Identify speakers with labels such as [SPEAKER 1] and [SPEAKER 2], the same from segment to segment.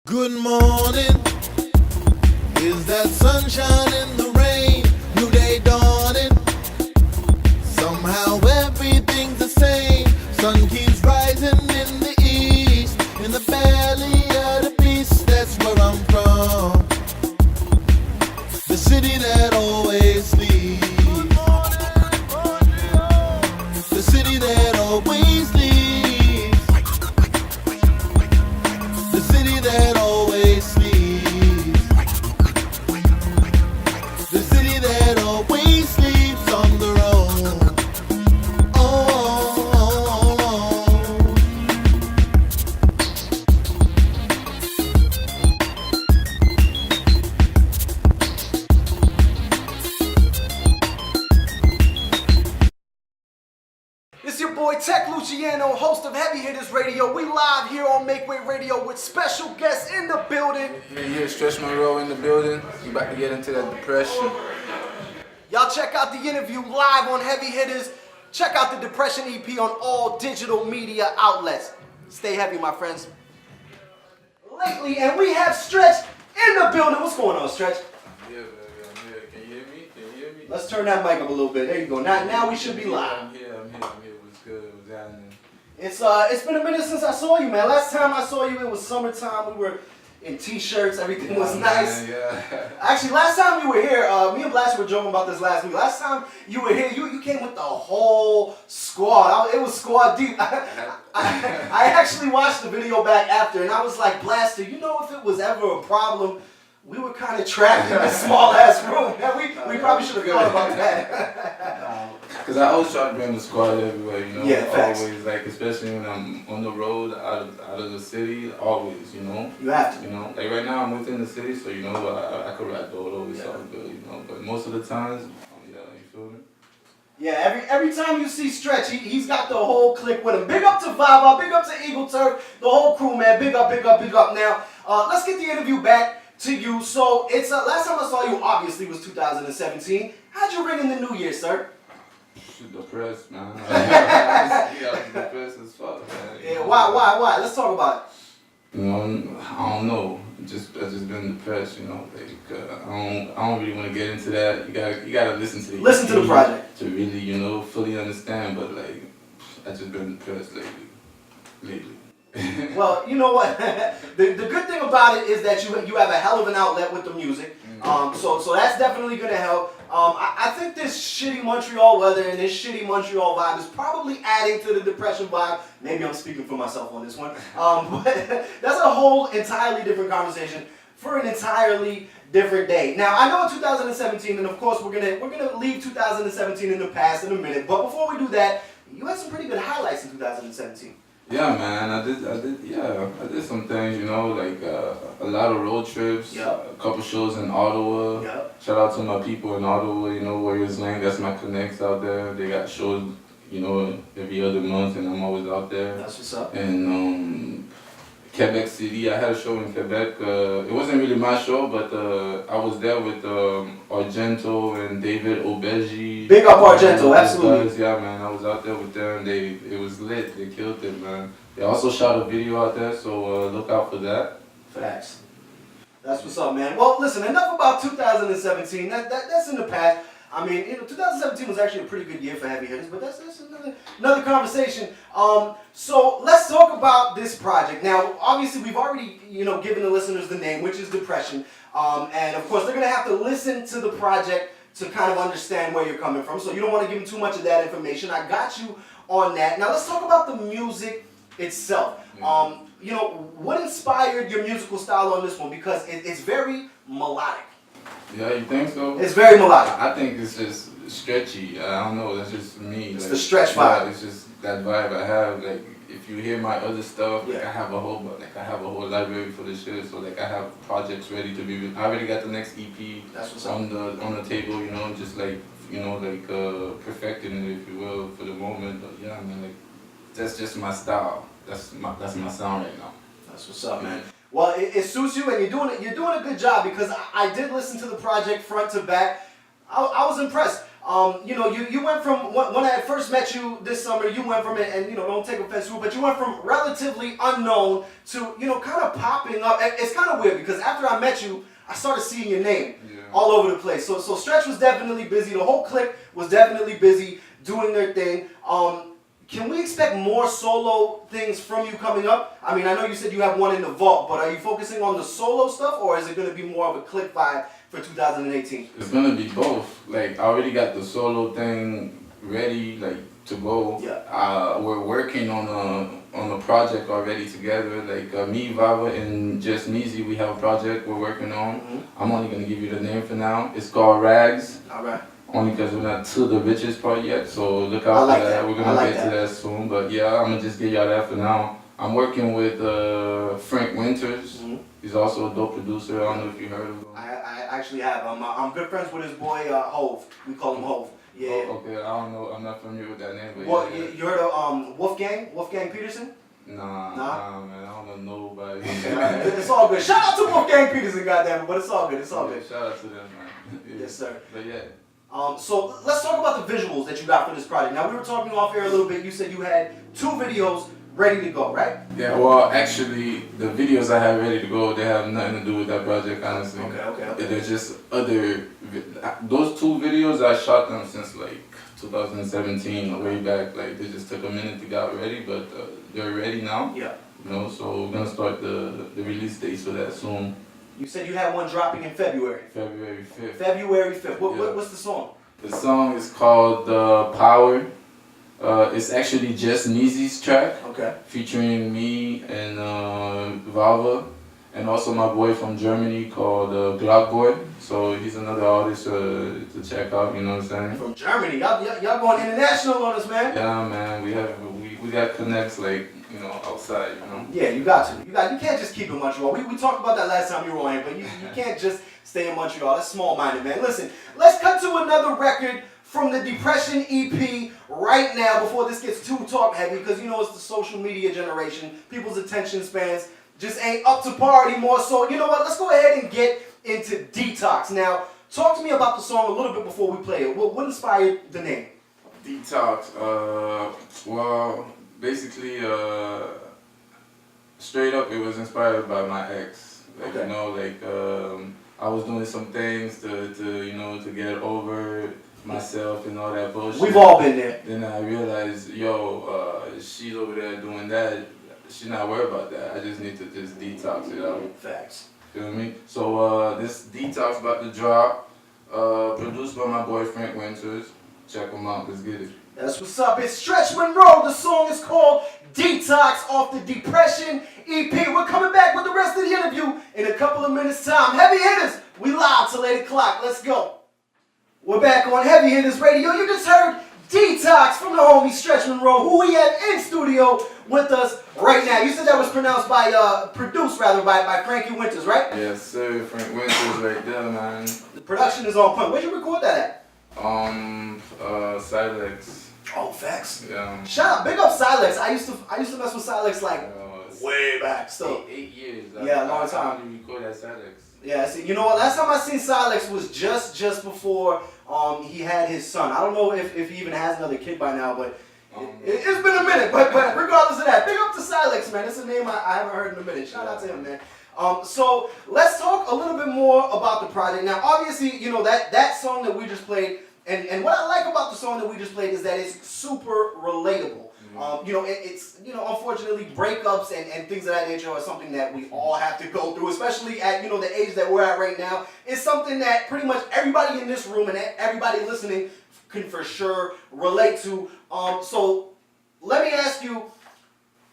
[SPEAKER 1] Good morning. Is that sunshine in the rain? New day dawning. Somehow everything's the same. Sun keeps rising in the east. In the belly of the beast, that's where I'm from. The city that always sleeps. The city that always sleeps. The city that always sleeps. The city that always sleeps on the road.
[SPEAKER 2] It's your boy Tech Luciano, host of Heavy Hitters Radio. We live here on Make Way Radio with special guests in the building.
[SPEAKER 3] Yeah, Stretch Monroe in the building. We about to get into that depression.
[SPEAKER 2] Y'all check out the interview live on Heavy Hitters. Check out the Depression EP on all digital media outlets. Stay heavy, my friends. Lately, and we have Stretch in the building. What's going on, Stretch?
[SPEAKER 3] Yeah, baby, I'm here. Can you hear me? Can you hear me?
[SPEAKER 2] Let's turn that mic up a little bit. There you go. Now we should be live.
[SPEAKER 3] I'm here. What's good? What's happening?
[SPEAKER 2] It's been a minute since I saw you, man. Last time I saw you, it was summertime. We were in t-shirts. Everything was nice.
[SPEAKER 3] Man, yeah.
[SPEAKER 2] Actually, last time you were here, me and Blast were joking about this last week. Last time you were here, you came with the whole squad. It was squad deep. I actually watched the video back after, and I was like, Blaster, you know, if it was ever a problem, we were kind of trapped in this small ass room. Man, we probably should have thought about that.
[SPEAKER 3] Because I always try to bring the squad everywhere, you know?
[SPEAKER 2] Yeah, facts.
[SPEAKER 3] Always, like, especially when I'm on the road, out of the city, always, you know?
[SPEAKER 2] You have to.
[SPEAKER 3] You know? Like, right now I'm within the city, so, you know, I could rap all over, so I'm good, you know? But most of the times, yeah, you feel me?
[SPEAKER 2] Yeah, every time you see Stretch, he's got the whole clique with him. Big up to Vava, big up to Eagle Turf, the whole crew, man. Big up. Now, let's get the interview back to you. So, it's last time I saw you, obviously, was 2017. How'd you ring in the new year, sir?
[SPEAKER 3] Depressed, man. I was depressed as fuck, man.
[SPEAKER 2] Yeah, why? Let's talk about it.
[SPEAKER 3] You know, I don't know. I just been depressed, you know. Like, I don't really want to get into that. You gotta listen to
[SPEAKER 2] the project
[SPEAKER 3] to really, you know, fully understand. But like, I just been depressed lately.
[SPEAKER 2] Well, you know what? the good thing about it is that you have a hell of an outlet with the music. So that's definitely gonna help. I think this shitty Montreal weather and this shitty Montreal vibe is probably adding to the depression vibe. Maybe I'm speaking for myself on this one. But that's a whole entirely different conversation for an entirely different day. Now, I know in 2017, and of course we're gonna leave 2017 in the past in a minute. But before we do that, you had some pretty good highlights in 2017.
[SPEAKER 3] Yeah, man, I did some things, you know, like a lot of road trips,
[SPEAKER 2] Yep.
[SPEAKER 3] a couple shows in Ottawa.
[SPEAKER 2] Yep.
[SPEAKER 3] Shout out to my people in Ottawa, you know, Warriors Lane, that's my connects out there. They got shows, you know, every other month, and I'm always out there.
[SPEAKER 2] That's what's up.
[SPEAKER 3] And Quebec City, I had a show in Quebec. It wasn't really my show, but I was there with Argento and David Obeji.
[SPEAKER 2] Big up Argento, absolutely.
[SPEAKER 3] Guys. Yeah, man, I was out there with them. It was lit. They killed it, man. They also shot a video out there, so look out for that.
[SPEAKER 2] Facts. That's what's up, man. Well, listen, enough about 2017. That's in the past. I mean, 2017 was actually a pretty good year for heavy hitters, but that's another conversation. So let's talk about this project. Now, obviously, we've already, given the listeners the name, which is Depression. And of course, they're gonna have to listen to the project to kind of understand where you're coming from. So you don't want to give them too much of that information. I got you on that. Now let's talk about the music itself.
[SPEAKER 3] Yeah.
[SPEAKER 2] What inspired your musical style on this one? Because it's very melodic.
[SPEAKER 3] Yeah, you think so?
[SPEAKER 2] It's very melodic.
[SPEAKER 3] I think it's just stretchy. I don't know. That's just me.
[SPEAKER 2] It's the stretch vibe.
[SPEAKER 3] Yeah, it's just that vibe I have. Like, if you hear my other stuff, like
[SPEAKER 2] Yeah.
[SPEAKER 3] I have a whole library for the shit. So like I have projects ready to be. I already got the next EP
[SPEAKER 2] That's what's up.
[SPEAKER 3] on the table. You know, just like perfecting it, if you will, for the moment. But yeah, I mean, like that's just my style. That's my sound right now.
[SPEAKER 2] That's what's up, man. Well, it suits you, and you're doing a good job, because I did listen to the project front to back. I was impressed. You went from when I first met you this summer, you went from it, and don't take offense to it, but you went from relatively unknown to kind of popping up. And it's kind of weird because after I met you, I started seeing your name all over the place. So Stretch was definitely busy. The whole clique was definitely busy doing their thing. Can we expect more solo things from you coming up? I mean, I know you said you have one in the vault, but are you focusing on the solo stuff, or is it going to be more of a clique vibe for 2018?
[SPEAKER 3] It's gonna be both. Like, I already got the solo thing ready, like, to go.
[SPEAKER 2] Yeah.
[SPEAKER 3] We're working on a project already together. Like, me, Vava, and Just Meezy, we have a project we're working on.
[SPEAKER 2] Mm-hmm.
[SPEAKER 3] I'm only gonna give you the name for now. It's called Rags.
[SPEAKER 2] All right.
[SPEAKER 3] Only because we're not to the richest part yet, so look out for that. We're gonna get to that soon. But yeah, I'm gonna just give y'all that for now. I'm working with Frank Winters.
[SPEAKER 2] Mm-hmm.
[SPEAKER 3] He's also a dope producer. I don't know if you heard of him.
[SPEAKER 2] I actually have. I'm good friends with his boy Hove. We call him Hove. Yeah.
[SPEAKER 3] Oh, okay, I don't know. I'm not familiar with that name. But
[SPEAKER 2] Well,
[SPEAKER 3] yeah.
[SPEAKER 2] you heard of Wolfgang Peterson?
[SPEAKER 3] Nah, man. I don't know nobody.
[SPEAKER 2] It's all good. Shout out to Wolfgang Peterson, goddamn, but it's all good. It's all good.
[SPEAKER 3] Shout out to them, man. Yeah.
[SPEAKER 2] Yes, sir.
[SPEAKER 3] But yeah.
[SPEAKER 2] So let's talk about the visuals that you got for this project. Now, we were talking off air a little bit. You said you had 2 videos ready to go, right?
[SPEAKER 3] Yeah, well, actually, the videos I have ready to go, they have nothing to do with that project, honestly.
[SPEAKER 2] Okay.
[SPEAKER 3] They're just those 2 videos, I shot them since like 2017, way back. Like, they just took a minute to get ready, but they're ready now.
[SPEAKER 2] Yeah.
[SPEAKER 3] So we're gonna start the release dates for that soon.
[SPEAKER 2] You said you had one dropping in February.
[SPEAKER 3] February 5th.
[SPEAKER 2] February 5th. What's the song?
[SPEAKER 3] The song is called Power. It's actually Just Meezy's track.
[SPEAKER 2] Okay.
[SPEAKER 3] Featuring me and Vava, and also my boy from Germany called Glockboy. So he's another artist to check out. You know what I'm saying?
[SPEAKER 2] From Germany, y'all going international on us, man.
[SPEAKER 3] Yeah, man. We got connects like outside.
[SPEAKER 2] Yeah, you got to. You can't just keep it Montreal. We talked about that last time you were on here, but you can't just stay in Montreal. That's small-minded, man. Listen, let's cut to another record from the Depression EP right now before this gets too talk heavy, because it's the social media generation. People's attention spans just ain't up to par anymore. So you know what? Let's go ahead and get into Detox. Now, talk to me about the song a little bit before we play it. What inspired the name?
[SPEAKER 3] Detox. Well, basically, straight up, it was inspired by my ex. Like,
[SPEAKER 2] okay.
[SPEAKER 3] I was doing some things to get over myself and all that bullshit.
[SPEAKER 2] We've all been there.
[SPEAKER 3] Then I realized, she's over there doing that. She's not worried about that. I just need to just detox it out.
[SPEAKER 2] Facts.
[SPEAKER 3] Feel me? So this Detox about to drop. Produced by my boy Frank Winters. Check him out. Let's get it.
[SPEAKER 2] That's what's up. It's Stretch Monroe. The song is called Detox off the Depression EP. We're coming back with the rest of the interview in a couple of minutes' time. Heavy hitters, we live till 8 o'clock. Let's go. We're back on Heavy Hitters Radio. You just heard Detox from the homie Stretch Monroe, who we have in studio with us right now. You said that was produced by Frankie Winters, right?
[SPEAKER 3] Yes, sir. Frank Winters right there, man.
[SPEAKER 2] The production is on point. Where'd you record that at?
[SPEAKER 3] Silex.
[SPEAKER 2] Oh, facts.
[SPEAKER 3] Yeah.
[SPEAKER 2] Shout out, big up Silex. I used to mess with Silex like way back. Still.
[SPEAKER 3] 8 years.
[SPEAKER 2] Yeah, a long time.
[SPEAKER 3] I only record at Silex.
[SPEAKER 2] Yeah, see, you know what? Last time I seen Silex was just before he had his son. I don't know if he even has another kid by now, but it's been a minute. But regardless of that, big up to Silex, man. It's a name I haven't heard in a minute. Shout out to him, man. So let's talk a little bit more about the project. Now, obviously, that song that we just played, and what I like about the song that we just played is that it's super relatable. It's unfortunately breakups and things of that nature are something that we all have to go through, especially at the age that we're at right now. It's something that pretty much everybody in this room and everybody listening can for sure relate to. So let me ask you,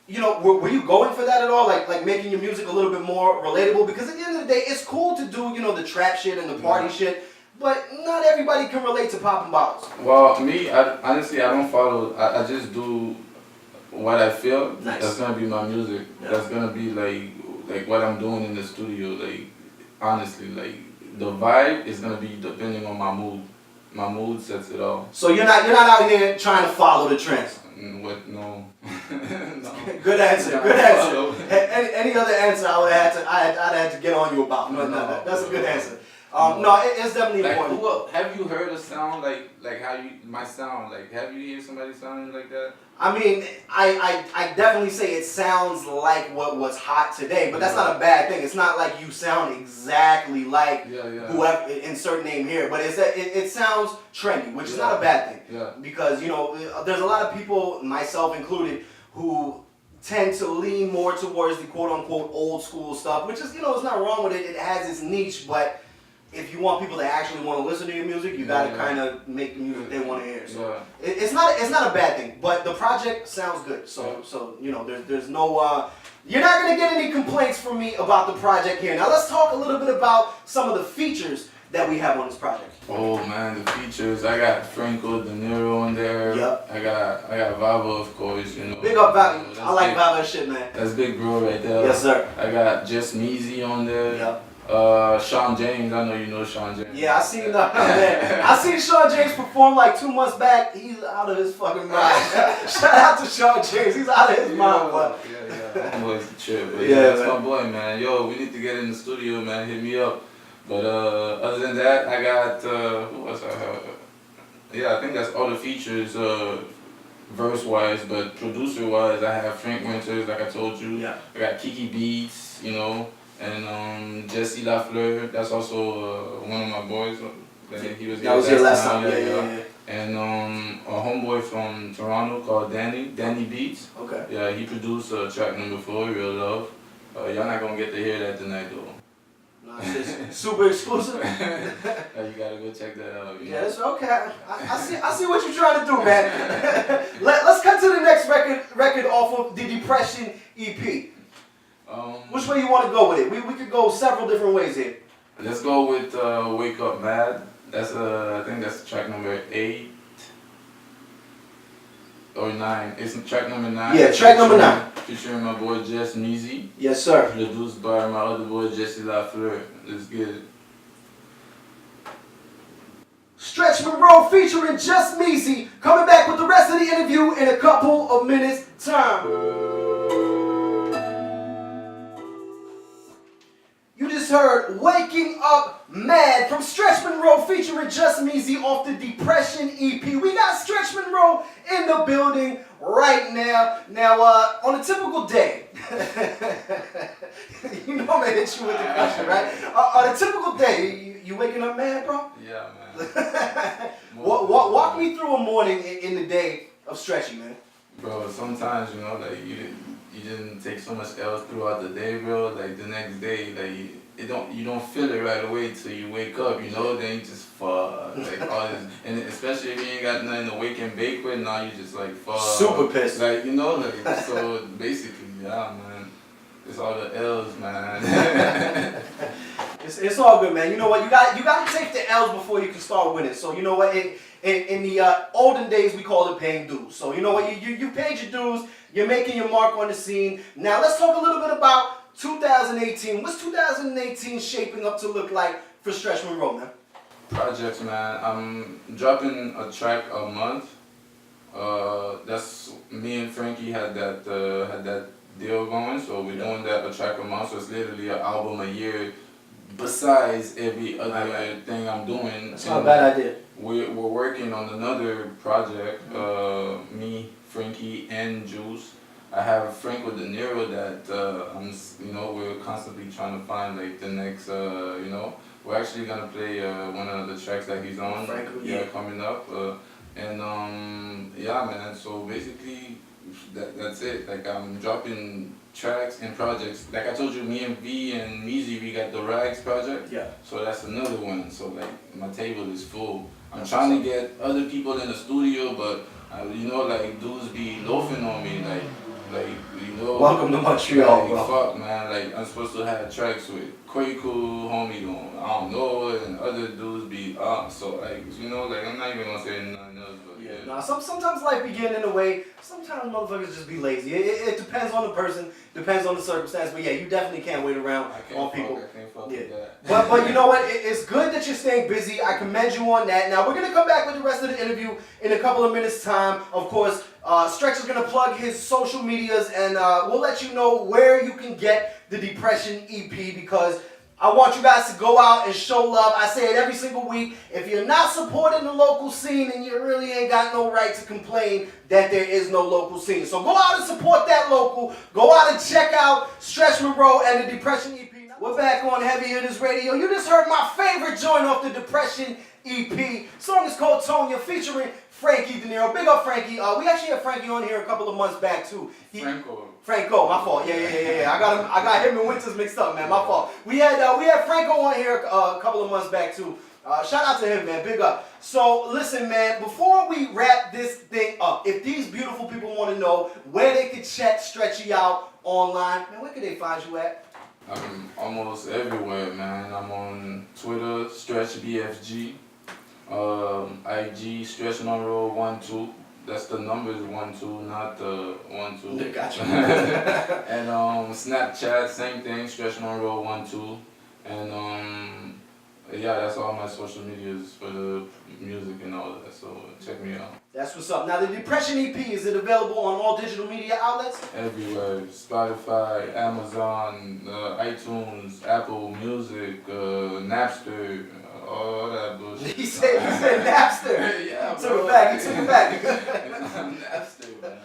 [SPEAKER 2] were you going for that at all? Like making your music a little bit more relatable? Because at the end of the day, it's cool to do the trap shit and the party shit. But not everybody can relate to popping bottles.
[SPEAKER 3] Well, me, honestly, I don't follow. I just do what I feel.
[SPEAKER 2] Nice.
[SPEAKER 3] That's gonna be my music. Yeah. That's gonna be like what I'm doing in the studio. Like, honestly, like the vibe is gonna be depending on my mood. My mood sets it all.
[SPEAKER 2] So you're not out here trying to follow the trends.
[SPEAKER 3] What? No.
[SPEAKER 2] No. Good answer. Good answer. Any other answer I'd have to get on you about. No, that's a good answer. No, it's definitely
[SPEAKER 3] Like,
[SPEAKER 2] important.
[SPEAKER 3] have you heard a sound like how you my sound? Like, have you heard somebody sounding like that?
[SPEAKER 2] I mean, I definitely say it sounds like what was hot today, but that's not a bad thing. It's not like you sound exactly like whoever, insert name here, but it's that it sounds trendy, which is not a bad thing.
[SPEAKER 3] Yeah.
[SPEAKER 2] Because, you know, there's a lot of people, myself included, who tend to lean more towards the quote-unquote old school stuff, which is, you know, it's not wrong with it. It has its niche, but if you want people to actually want to listen to your music, you got to kind of make the music they want to hear. So it's not a bad thing, but the project sounds good. So you know, there's no you're not gonna get any complaints from me about the project here. Now let's talk a little bit about some of the features that we have on this project.
[SPEAKER 3] Oh man, the features. I got Franco De Niro on there.
[SPEAKER 2] Yep.
[SPEAKER 3] I got Vavo, of course. You know.
[SPEAKER 2] Big up Vavo. I like Vavo shit, man.
[SPEAKER 3] That's big bro right there.
[SPEAKER 2] Yes, sir.
[SPEAKER 3] I got Just Meezy on there.
[SPEAKER 2] Yep.
[SPEAKER 3] Sean James, I know you know Sean James.
[SPEAKER 2] Yeah, I seen Sean James perform like 2 months back. He's out of his fucking mind. Shout out to Sean James. He's out of his mind, but
[SPEAKER 3] Homeboy's the trip. But that's my boy, man. Yo, we need to get in the studio, man. Hit me up. But other than that, I got who else I have? Yeah, I think that's all the features, verse wise, but producer wise, I have Frank Winters, like I told you.
[SPEAKER 2] Yeah.
[SPEAKER 3] I got Kiki Beats, you know. And Jesse Lafleur, that's also one of my boys.
[SPEAKER 2] That was your last time. Yeah.
[SPEAKER 3] And a homeboy from Toronto called Danny Beats.
[SPEAKER 2] Okay.
[SPEAKER 3] Yeah, he produced track number 4, Real Love. Y'all not gonna get to hear that tonight though.
[SPEAKER 2] No, it's super exclusive.
[SPEAKER 3] You gotta go check that out. You know?
[SPEAKER 2] Yeah, that's okay. I see what you're trying to do, man. Let's cut to the next record off of the Depression EP. Which way you want to go with it? We could go several different ways here.
[SPEAKER 3] Let's go with Wake Up Mad. That's I think that's track number 8 or 9. It's track number 9.
[SPEAKER 2] Yeah, track number 9.
[SPEAKER 3] Featuring my boy Just Meezy.
[SPEAKER 2] Yes, sir.
[SPEAKER 3] Produced by my other boy Jesse Lafleur. Let's get it.
[SPEAKER 2] Stretch Monroe featuring Just Meezy, coming back with the rest of the interview in a couple of minutes time. You just heard Waking Up Mad from Stretch Monroe featuring Just Meezy off the Depression EP. We got Stretch Monroe in the building right now. Now, on a typical day, you know I'm gonna hit you with the question, right? On a typical day, you waking up mad, bro?
[SPEAKER 3] Yeah, man.
[SPEAKER 2] Walk me through a morning in the day of stretching, man.
[SPEAKER 3] Bro, sometimes, you know, like you didn't take so much L's throughout the day, bro. Like the next day, like you don't feel it right away till you wake up, you know. Then you just fuck, like all this, and especially if you ain't got nothing to wake and bake with, now you just like fuck.
[SPEAKER 2] Super pissed.
[SPEAKER 3] Like you know, like so basically, yeah, man. It's all the L's, man.
[SPEAKER 2] It's all good, man. You know what? You got to take the L's before you can start winning. So you know what? In the olden days, we called it paying dues. So you know what? You paid your dues. You're making your mark on the scene. Now let's talk a little bit about 2018. What's 2018 shaping up to look like for Stretch Monroe, man?
[SPEAKER 3] Projects, man. I'm dropping a track a month. That's me and Frankie had that deal going, so we're doing that a track a month. So it's literally an album a year. Besides every other thing I'm doing.
[SPEAKER 2] That's not a bad idea.
[SPEAKER 3] We're working on another project. Me, Frankie, and Juice. I have Franco De Niro that we're constantly trying to find like the next. We're actually gonna play one of the tracks that he's on.
[SPEAKER 2] Franco,
[SPEAKER 3] coming up. Man. So basically, that's it. Like I'm dropping tracks and projects. Like I told you, me and V and Meezy, we got the Rags project.
[SPEAKER 2] Yeah.
[SPEAKER 3] So that's another one. So like my table is full. I'm trying to get other people in the studio, but like dudes be loafing on me, like
[SPEAKER 2] Welcome to Montreal,
[SPEAKER 3] like,
[SPEAKER 2] bro.
[SPEAKER 3] Fuck, man. Like I'm supposed to have tracks with Kwaku, homie, I don't know, and other dudes be so like I'm not even gonna say nothing else, but yeah.
[SPEAKER 2] Nah, sometimes life be getting in the way. Sometimes motherfuckers just be lazy. It depends on the person, depends on the circumstance. But yeah, you definitely can't wait around on people.
[SPEAKER 3] I can't fuck with that.
[SPEAKER 2] But you know what? It's good that you're staying busy. I commend you on that. Now we're gonna come back with the rest of the interview in a couple of minutes' time. Of course, Stretch is gonna plug his social medias, and we'll let you know where you can get the Depression EP because I want you guys to go out and show love. I say it every single week. If you're not supporting the local scene, then you really ain't got no right to complain that there is no local scene. So go out and support that local. Go out and check out Stretch Monroe and the Depression EP. We're back on Heavy Hitters Radio. You just heard my favorite joint off the Depression EP. Song is called Tonya, featuring Frankie De Niro. Big up Frankie. We actually had Frankie on here a couple of months back too. Franco, my fault. Yeah. I got him and Winters mixed up, man. My fault. We had Franco on here a couple of months back too. Shout out to him, man. Big up. So listen, man. Before we wrap this thing up, if these beautiful people want to know where they could check Stretchy out online, man, where could they find you at?
[SPEAKER 3] I'm almost everywhere, man. I'm on Twitter, StretchBFG. IG, Stretch Monroe 12. That's the numbers 12, not the 12.
[SPEAKER 2] Gotcha.
[SPEAKER 3] And Snapchat, same thing, Stretch Monroe 12. And yeah, that's all my social medias for the music and all that. So check me out.
[SPEAKER 2] That's what's up. Now the Depression EP, is it available on all digital media outlets?
[SPEAKER 3] Everywhere. Spotify, Amazon, iTunes, Apple Music, Napster. All that bullshit.
[SPEAKER 2] He said Napster.
[SPEAKER 3] Yeah,
[SPEAKER 2] He took it back.
[SPEAKER 3] Napster, man.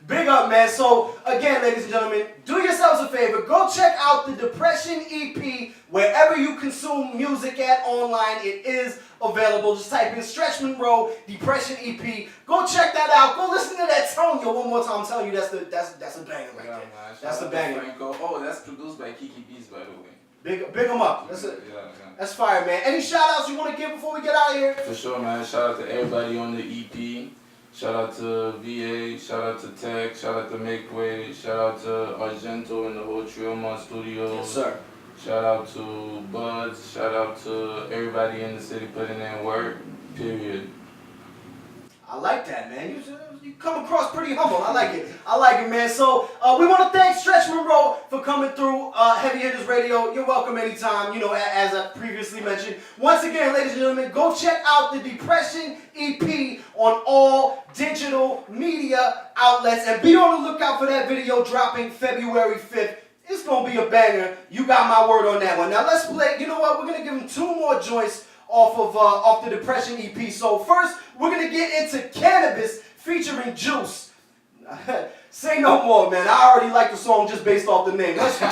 [SPEAKER 2] Big up, man. So, again, ladies and gentlemen, do yourselves a favor. Go check out the Depression EP wherever you consume music at online. It is available. Just type in Stretch Monroe Depression EP. Go check that out. Go listen to that Tonya one more time. I'm telling you, that's a banger right there.
[SPEAKER 3] Man.
[SPEAKER 2] That's a banger.
[SPEAKER 3] Franco. Oh, that's produced by Kiki Beats, by the way.
[SPEAKER 2] Big them up. That's fire, man. Any shout outs you want to give before we get out of here?
[SPEAKER 3] For sure, man. Shout out to everybody on the EP. Shout out to VA. Shout out to Tech. Shout out to Make Way. Shout out to Argento and the whole Trioma Studios.
[SPEAKER 2] Yes, sir.
[SPEAKER 3] Shout out to Buds. Shout out to everybody in the city putting in work. Period.
[SPEAKER 2] I like that, man. You come across pretty humble. I like it, man. So we want to thank Stretch Monroe for coming through Heavy Hitters Radio. You're welcome anytime, as I previously mentioned. Once again, ladies and gentlemen, go check out the Depression EP on all digital media outlets. And be on the lookout for that video dropping February 5th. It's going to be a banger. You got my word on that one. Now let's play. You know what? We're going to give them 2 more joints off the Depression EP. So first, we're going to get into Cannabis featuring Juice. Say no more, man. I already like the song just based off the name. Let's go.